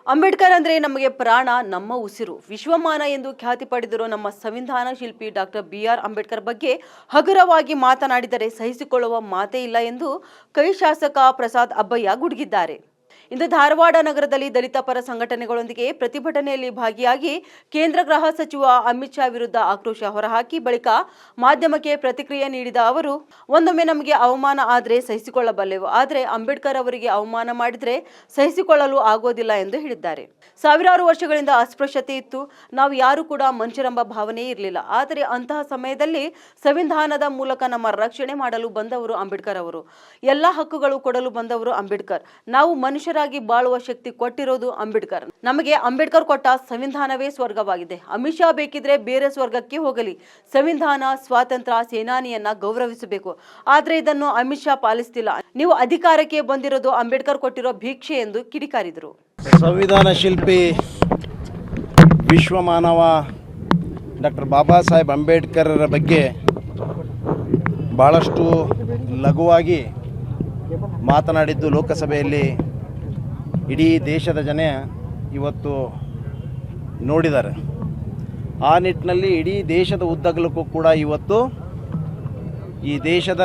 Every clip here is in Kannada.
ಅಂಬೇಡ್ಕರ್ ಅಂದ್ರೆ ನಮಗೆ ಪ್ರಾಣ, ನಮ್ಮ ಉಸಿರು, ವಿಶ್ವಮಾನ ಎಂದು ಖ್ಯಾತಿ ಪಡೆದಿರೋ ನಮ್ಮ ಸಂವಿಧಾನ ಶಿಲ್ಪಿ ಡಾಕ್ಟರ್ BR ಅಂಬೇಡ್ಕರ್ ಬಗ್ಗೆ ಹಗುರವಾಗಿ ಮಾತನಾಡಿದರೆ ಸಹಿಸಿಕೊಳ್ಳುವ ಮಾತೇ ಇಲ್ಲ ಎಂದು ಕೈ ಶಾಸಕ ಪ್ರಸಾದ್ ಅಬ್ಬಯ್ಯ ಗುಡುಗಿದ್ದಾರೆ. ಇಂದು ಧಾರವಾಡ ನಗರದಲ್ಲಿ ದಲಿತ ಪರ ಸಂಘಟನೆಗಳೊಂದಿಗೆ ಪ್ರತಿಭಟನೆಯಲ್ಲಿ ಭಾಗಿಯಾಗಿ ಕೇಂದ್ರ ಗೃಹ ಸಚಿವ ಅಮಿತ್ ಶಾ ವಿರುದ್ಧ ಆಕ್ರೋಶ ಹೊರಹಾಕಿ ಬಳಿಕ ಮಾಧ್ಯಮಕ್ಕೆ ಪ್ರತಿಕ್ರಿಯೆ ನೀಡಿದ ಅವರು, ಒಂದೊಮ್ಮೆ ನಮಗೆ ಅವಮಾನ ಆದರೆ ಸಹಿಸಿಕೊಳ್ಳಬಲ್ಲೆವು, ಆದರೆ ಅಂಬೇಡ್ಕರ್ ಅವರಿಗೆ ಅವಮಾನ ಮಾಡಿದರೆ ಸಹಿಸಿಕೊಳ್ಳಲು ಆಗೋದಿಲ್ಲ ಎಂದು ಹೇಳಿದ್ದಾರೆ. ಸಾವಿರಾರು ವರ್ಷಗಳಿಂದ ಅಸ್ಪೃಶ್ಯತೆ ಇತ್ತು, ನಾವು ಯಾರು ಕೂಡ ಮನುಷ್ಯರೆಂಬ ಭಾವನೆ ಇರಲಿಲ್ಲ. ಆದರೆ ಅಂತಹ ಸಮಯದಲ್ಲಿ ಸಂವಿಧಾನದ ಮೂಲಕ ನಮ್ಮ ರಕ್ಷಣೆ ಮಾಡಲು ಬಂದವರು ಅಂಬೇಡ್ಕರ್ ಅವರು. ಎಲ್ಲ ಹಕ್ಕುಗಳು ಕೊಡಲು ಬಂದವರು ಅಂಬೇಡ್ಕರ್. ನಾವು ಮನುಷ್ಯರಾಗಿ ಬಾಳುವ ಶಕ್ತಿ ಕೊಟ್ಟಿರೋದು ಅಂಬೇಡ್ಕರ್. ನಮಗೆ ಅಂಬೇಡ್ಕರ್ ಕೊಟ್ಟ ಸಂವಿಧಾನವೇ ಸ್ವರ್ಗವಾಗಿದೆ. ಅಮಿತ್ ಶಾ ಬೇಕಿದ್ರೆ ಬೇರೆ ಸ್ವರ್ಗಕ್ಕೆ ಹೋಗಲಿ, ಸಂವಿಧಾನ ಸ್ವಾತಂತ್ರ್ಯ ಸೇನಾನಿಯನ್ನ ಗೌರವಿಸಬೇಕು. ಆದ್ರೆ ಇದನ್ನು ಅಮಿತ್ ಶಾ ಪಾಲಿಸ್ತಿಲ್ಲ. ನೀವು ಅಧಿಕಾರಕ್ಕೆ ಬಂದಿರೋದು ಅಂಬೇಡ್ಕರ್ ಕೊಟ್ಟಿರೋ ಭಿಕ್ಷೆ ಎಂದು ಕಿಡಿಕಾರಿದರು. ಸಂವಿಧಾನ ಶಿಲ್ಪಿ ವಿಶ್ವಮಾನವ ಡಾಕ್ಟರ್ ಬಾಬಾ ಸಾಹೇಬ್ ಅಂಬೇಡ್ಕರರ ಬಗ್ಗೆ ಭಾಳಷ್ಟು ಲಘುವಾಗಿ ಮಾತನಾಡಿದ್ದು ಲೋಕಸಭೆಯಲ್ಲಿ ಇಡೀ ದೇಶದ ಜನ ಇವತ್ತು ನೋಡಿದ್ದಾರೆ. ಆ ನಿಟ್ಟಿನಲ್ಲಿ ಇಡೀ ದೇಶದ ಉದ್ದಗಲಕ್ಕೂ ಕೂಡ ಇವತ್ತು ಈ ದೇಶದ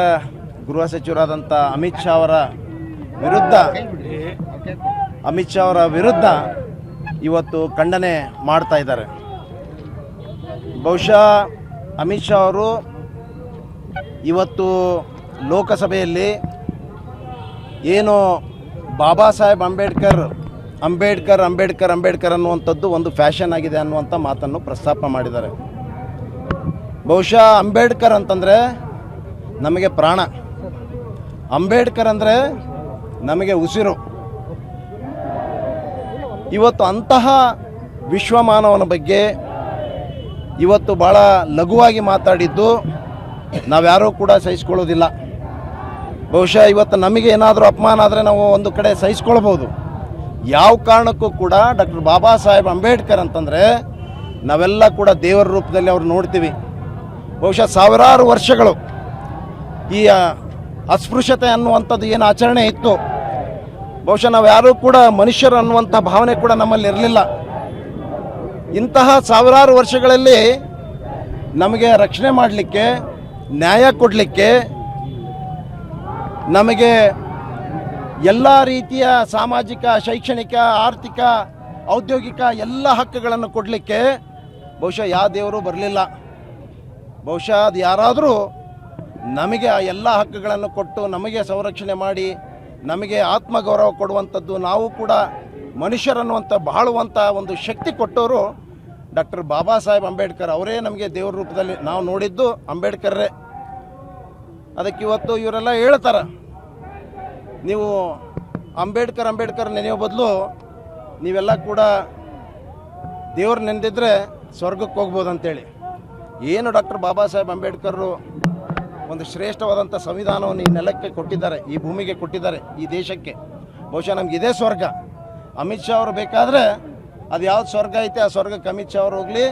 ಗೃಹ ಸಚಿವರಾದಂಥ ಅಮಿತ್ ಶಾ ಅವರ ವಿರುದ್ಧ ಇವತ್ತು ಖಂಡನೆ ಮಾಡ್ತಾ ಇದ್ದಾರೆ. ಬಹುಶಃ ಅಮಿತ್ ಶಾ ಅವರು ಇವತ್ತು ಲೋಕಸಭೆಯಲ್ಲಿ ಏನು ಬಾಬಾ ಸಾಹೇಬ್ ಅಂಬೇಡ್ಕರ್ ಅನ್ನುವಂಥದ್ದು ಒಂದು ಫ್ಯಾಷನ್ ಆಗಿದೆ ಅನ್ನುವಂಥ ಮಾತನ್ನು ಪ್ರಸ್ತಾಪ ಮಾಡಿದ್ದಾರೆ. ಬಹುಶಃ ಅಂಬೇಡ್ಕರ್ ಅಂತಂದರೆ ನಮಗೆ ಪ್ರಾಣ, ಅಂಬೇಡ್ಕರ್ ಅಂದರೆ ನಮಗೆ ಉಸಿರು. ಇವತ್ತು ಅಂತಹ ವಿಶ್ವಮಾನವನ ಬಗ್ಗೆ ಇವತ್ತು ಭಾಳ ಲಘುವಾಗಿ ಮಾತಾಡಿದ್ದು ನಾವ್ಯಾರೂ ಕೂಡ ಸಹಿಸ್ಕೊಳ್ಳೋದಿಲ್ಲ. ಬಹುಶಃ ಇವತ್ತು ನಮಗೆ ಏನಾದರೂ ಅಪಮಾನ ಆದರೆ ನಾವು ಒಂದು ಕಡೆ ಸಹಿಸ್ಕೊಳ್ಬೋದು. ಯಾವ ಕಾರಣಕ್ಕೂ ಕೂಡ ಡಾಕ್ಟರ್ ಬಾಬಾ ಸಾಹೇಬ್ ಅಂಬೇಡ್ಕರ್ ಅಂತಂದರೆ ನಾವೆಲ್ಲ ಕೂಡ ದೇವರ ರೂಪದಲ್ಲಿ ಅವ್ರು ನೋಡ್ತೀವಿ. ಬಹುಶಃ ಸಾವಿರಾರು ವರ್ಷಗಳು ಈ ಅಸ್ಪೃಶ್ಯತೆ ಅನ್ನುವಂಥದ್ದು ಏನು ಆಚರಣೆ ಇತ್ತು, ಬಹುಶಃ ನಾವು ಯಾರೂ ಕೂಡ ಮನುಷ್ಯರು ಅನ್ನುವಂಥ ಭಾವನೆ ಕೂಡ ನಮ್ಮಲ್ಲಿ ಇರಲಿಲ್ಲ. ಇಂತಹ ಸಾವಿರಾರು ವರ್ಷಗಳಲ್ಲಿ ನಮಗೆ ರಕ್ಷಣೆ ಮಾಡಲಿಕ್ಕೆ, ನ್ಯಾಯ ಕೊಡಲಿಕ್ಕೆ, ನಮಗೆ ಎಲ್ಲ ರೀತಿಯ ಸಾಮಾಜಿಕ, ಶೈಕ್ಷಣಿಕ, ಆರ್ಥಿಕ, ಔದ್ಯೋಗಿಕ ಎಲ್ಲ ಹಕ್ಕುಗಳನ್ನು ಕೊಡಲಿಕ್ಕೆ ಬಹುಶಃ ಯಾವ ದೇವರು ಬರಲಿಲ್ಲ. ಬಹುಶಃ ಅದು ಯಾರಾದರೂ ನಮಗೆ ಆ ಎಲ್ಲ ಹಕ್ಕುಗಳನ್ನು ಕೊಟ್ಟು ನಮಗೆ ಸಂರಕ್ಷಣೆ ಮಾಡಿ ನಮಗೆ ಆತ್ಮಗೌರವ ಕೊಡುವಂಥದ್ದು, ನಾವು ಕೂಡ ಮನುಷ್ಯರನ್ನುವಂಥ ಬಾಳುವಂಥ ಒಂದು ಶಕ್ತಿ ಕೊಟ್ಟವರು ಡಾಕ್ಟರ್ ಬಾಬಾ ಸಾಹೇಬ್ ಅಂಬೇಡ್ಕರ್ ಅವರೇ. ನಮಗೆ ದೇವ್ರ ರೂಪದಲ್ಲಿ ನಾವು ನೋಡಿದ್ದು ಅಂಬೇಡ್ಕರ್ರೇ. ಅದಕ್ಕೆ ಇವತ್ತು ಇವರೆಲ್ಲ ಹೇಳ್ತಾರೆ, ನೀವು ಅಂಬೇಡ್ಕರ್ ನೆನೆಯೋ ಬದಲು ನೀವೆಲ್ಲ ಕೂಡ ದೇವ್ರು ನೆನೆದಿದ್ರೆ ಸ್ವರ್ಗಕ್ಕೆ ಹೋಗ್ಬೋದು ಅಂತೇಳಿ. ಏನು ಡಾಕ್ಟರ್ ಬಾಬಾ ಸಾಹೇಬ್ ಅಂಬೇಡ್ಕರ್ ಒಂದು ಶ್ರೇಷ್ಠವಾದಂಥ ಸಂವಿಧಾನವನ್ನು ಈ ನೆಲಕ್ಕೆ ಕೊಟ್ಟಿದ್ದಾರೆ, ಈ ಭೂಮಿಗೆ ಕೊಟ್ಟಿದ್ದಾರೆ, ಈ ದೇಶಕ್ಕೆ. ಬಹುಶಃ ನಮ್ಗೆ ಇದೇ ಸ್ವರ್ಗ. ಅಮಿತ್ ಶಾ ಅವರು ಬೇಕಾದರೆ ಅದು ಯಾವ್ದು ಸ್ವರ್ಗ ಐತೆ ಆ ಸ್ವರ್ಗಕ್ಕೆ ಅಮಿತ್ ಶಾ ಅವರು ಹೋಗಲಿ,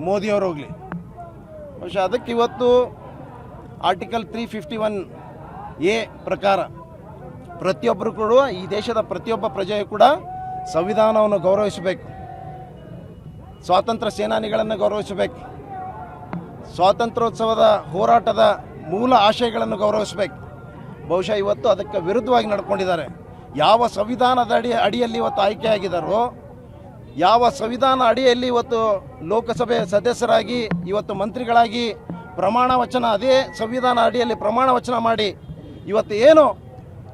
ಮೋದಿಯವರು ಹೋಗಲಿ. ಬಹುಶಃ ಅದಕ್ಕೆ ಇವತ್ತು ಆರ್ಟಿಕಲ್ 351A ಪ್ರಕಾರ ಪ್ರತಿಯೊಬ್ಬರು ಕೂಡ, ಈ ದೇಶದ ಪ್ರತಿಯೊಬ್ಬ ಪ್ರಜೆಯು ಕೂಡ ಸಂವಿಧಾನವನ್ನು ಗೌರವಿಸಬೇಕು, ಸ್ವಾತಂತ್ರ್ಯ ಸೇನಾನಿಗಳನ್ನು ಗೌರವಿಸಬೇಕು, ಸ್ವಾತಂತ್ರ್ಯೋತ್ಸವದ ಹೋರಾಟದ ಮೂಲ ಆಶಯಗಳನ್ನು ಗೌರವಿಸಬೇಕು. ಬಹುಶಃ ಇವತ್ತು ಅದಕ್ಕೆ ವಿರುದ್ಧವಾಗಿ ನಡ್ಕೊಂಡಿದ್ದಾರೆ. ಯಾವ ಸಂವಿಧಾನದ ಅಡಿಯಲ್ಲಿ ಇವತ್ತು ಆಯ್ಕೆಯಾಗಿದ್ದಾರೋ, ಯಾವ ಸಂವಿಧಾನ ಅಡಿಯಲ್ಲಿ ಇವತ್ತು ಲೋಕಸಭೆ ಸದಸ್ಯರಾಗಿ ಇವತ್ತು ಮಂತ್ರಿಗಳಾಗಿ ಪ್ರಮಾಣ ವಚನ, ಅದೇ ಸಂವಿಧಾನ ಅಡಿಯಲ್ಲಿ ಪ್ರಮಾಣ ವಚನ ಮಾಡಿ ಇವತ್ತು ಏನು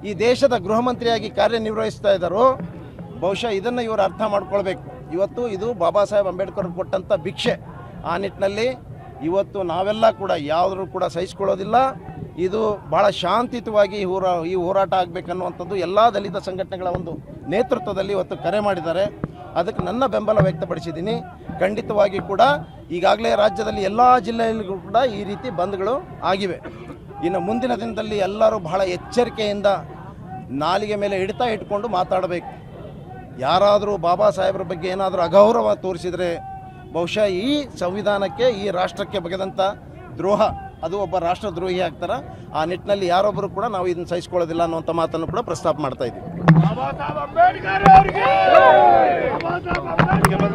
ಈ ದೇಶದ ಗೃಹ ಮಂತ್ರಿಯಾಗಿ ಕಾರ್ಯನಿರ್ವಹಿಸ್ತಾ ಇದ್ದಾರೋ, ಬಹುಶಃ ಇದನ್ನು ಇವರು ಅರ್ಥ ಮಾಡ್ಕೊಳ್ಬೇಕು. ಇವತ್ತು ಇದು ಬಾಬಾ ಸಾಹೇಬ್ ಅಂಬೇಡ್ಕರ್ ಕೊಟ್ಟಂಥ ಭಿಕ್ಷೆ. ಆ ನಿಟ್ಟಿನಲ್ಲಿ ಇವತ್ತು ನಾವೆಲ್ಲ ಕೂಡ ಯಾವುದರೂ ಕೂಡ ಸಹಿಸ್ಕೊಳ್ಳೋದಿಲ್ಲ. ಇದು ಭಾಳ ಶಾಂತಿಯುತವಾಗಿ ಈ ಹೋರಾಟ ಆಗಬೇಕನ್ನುವಂಥದ್ದು ಎಲ್ಲ ದಲಿತ ಸಂಘಟನೆಗಳ ಒಂದು ನೇತೃತ್ವದಲ್ಲಿ ಇವತ್ತು ಕರೆ ಮಾಡಿದ್ದಾರೆ. ಅದಕ್ಕೆ ನನ್ನ ಬೆಂಬಲ ವ್ಯಕ್ತಪಡಿಸಿದ್ದೀನಿ. ಖಂಡಿತವಾಗಿ ಕೂಡ ಈಗಾಗಲೇ ರಾಜ್ಯದಲ್ಲಿ ಎಲ್ಲ ಜಿಲ್ಲೆಯಲ್ಲಿಗೂ ಕೂಡ ಈ ರೀತಿ ಬಂದ್ಗಳು ಆಗಿವೆ. ಇನ್ನು ಮುಂದಿನ ದಿನದಲ್ಲಿ ಎಲ್ಲರೂ ಬಹಳ ಎಚ್ಚರಿಕೆಯಿಂದ ನಾಲಿಗೆ ಮೇಲೆ ಇಟ್ಕೊಂಡು ಮಾತಾಡಬೇಕು. ಯಾರಾದರೂ ಬಾಬಾ ಸಾಹೇಬ್ರ ಬಗ್ಗೆ ಏನಾದರೂ ಅಗೌರವ ತೋರಿಸಿದರೆ ಬಹುಶಃ ಈ ಸಂವಿಧಾನಕ್ಕೆ, ಈ ರಾಷ್ಟ್ರಕ್ಕೆ ಬಗೆದಂಥ ದ್ರೋಹ, ಅದು ಒಬ್ಬ ರಾಷ್ಟ್ರದ್ರೋಹಿ ಆಗ್ತಾರೆ. ಆ ನಿಟ್ಟಿನಲ್ಲಿ ಯಾರೊಬ್ಬರು ಕೂಡ ನಾವು ಇದನ್ನು ಸಹಿಸ್ಕೊಳ್ಳೋದಿಲ್ಲ ಅನ್ನುವಂಥ ಮಾತನ್ನು ಕೂಡ ಪ್ರಸ್ತಾಪ ಮಾಡ್ತಾ ಇದ್ದೀವಿ. ಮುಖ್ಯಮಂತ್ರಿ